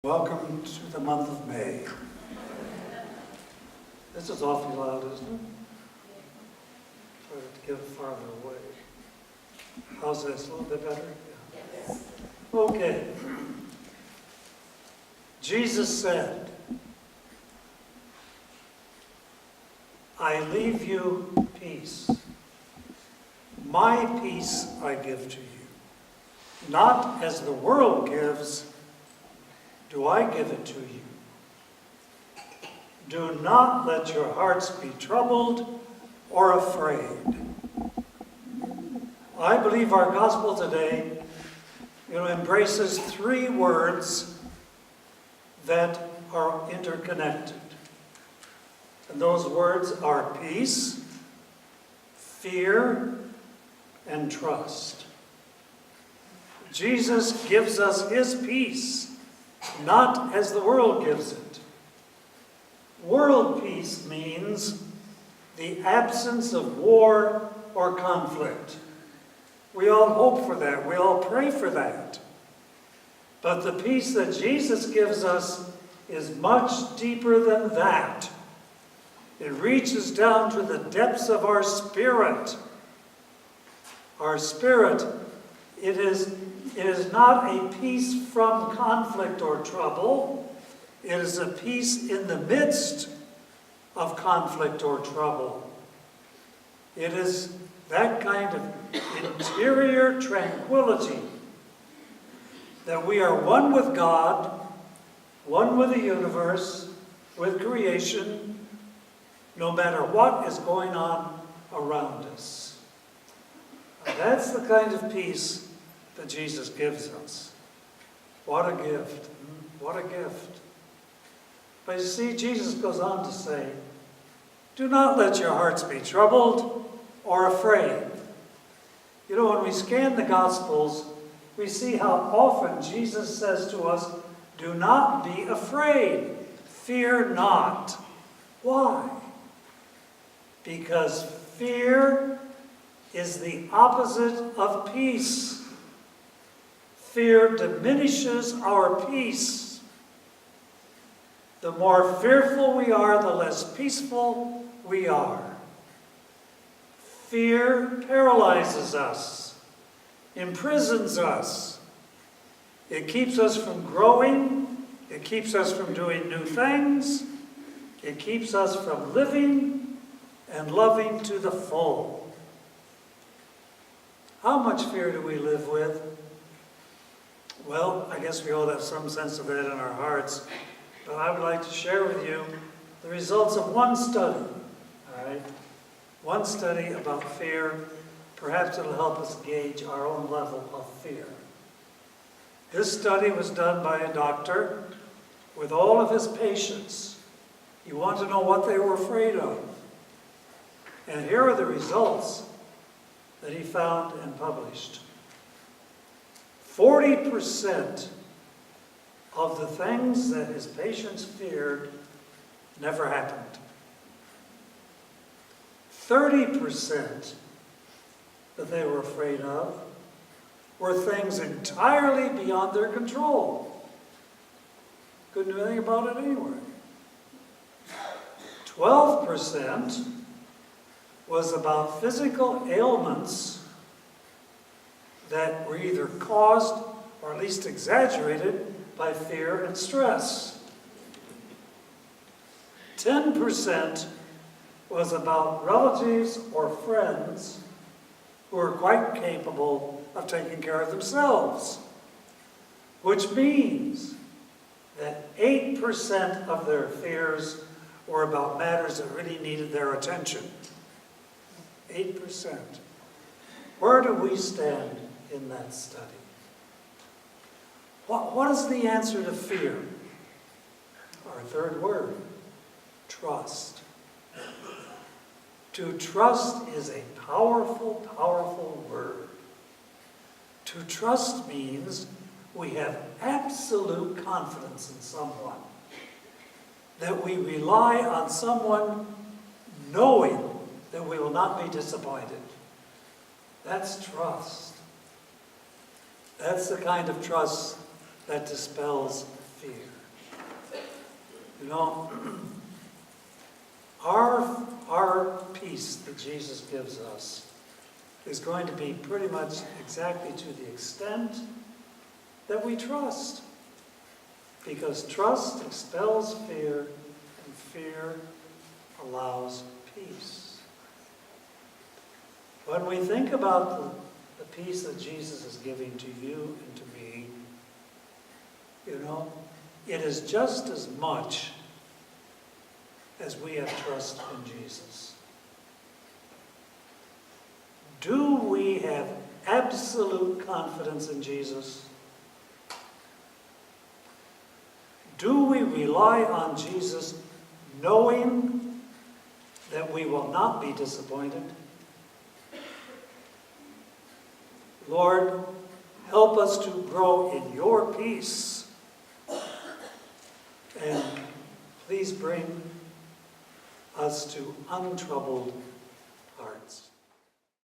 Welcome to the month of May. This is awfully loud, isn't it? Try to get it farther away. How's this? A little bit better? Yeah. Okay. Jesus said, I leave you peace. My peace I give to you. Not as the world gives, do I give it to you. Do not let your hearts be troubled or afraid. I believe our gospel today, embraces three words that are interconnected. And those words are peace, fear, and trust. Jesus gives us his peace, not as the world gives it. World peace means the absence of war or conflict. We all hope for that. We all pray for that. But the peace that Jesus gives us is much deeper than that. It reaches down to the depths of our spirit. Our spirit, it is not a peace from conflict or trouble. It is a peace in the midst of conflict or trouble. It is that kind of interior tranquility that we are one with God, one with the universe, with creation, no matter what is going on around us. That's the kind of peace that Jesus gives us. What a gift. What a gift. But you see, Jesus goes on to say, do not let your hearts be troubled or afraid. When we scan the Gospels, we see how often Jesus says to us, do not be afraid. Fear not. Why? Because fear is the opposite of peace. Fear diminishes our peace. The more fearful we are, the less peaceful we are. Fear paralyzes us, imprisons us. It keeps us from growing. It keeps us from doing new things. It keeps us from living and loving to the full. How much fear do we live with? Well, I guess we all have some sense of that in our hearts. But I would like to share with you the results of one study. All right? One study about fear. Perhaps it'll help us gauge our own level of fear. This study was done by a doctor with all of his patients. You want to know what they were afraid of. And here are the results that he found and published. 40% of the things that his patients feared never happened. 30% that they were afraid of were things entirely beyond their control. Couldn't do anything about it anyway. 12% was about physical ailments that were either caused or at least exaggerated by fear and stress. 10% was about relatives or friends who are quite capable of taking care of themselves, which means that 8% of their fears were about matters that really needed their attention. 8%. Where do we stand in that study? What is the answer to fear? Our third word, trust. To trust is a powerful, powerful word. To trust means we have absolute confidence in someone. That we rely on someone knowing that we will not be disappointed. That's trust. That's the kind of trust that dispels fear. You know, our peace that Jesus gives us is going to be pretty much exactly to the extent that we trust. Because trust expels fear, and fear allows peace. When we think about the peace that Jesus is giving to you and to me, you know, it is just as much as we have trust in Jesus. Do we have absolute confidence in Jesus? Do we rely on Jesus knowing that we will not be disappointed? Lord, help us to grow in your peace. And please bring us to untroubled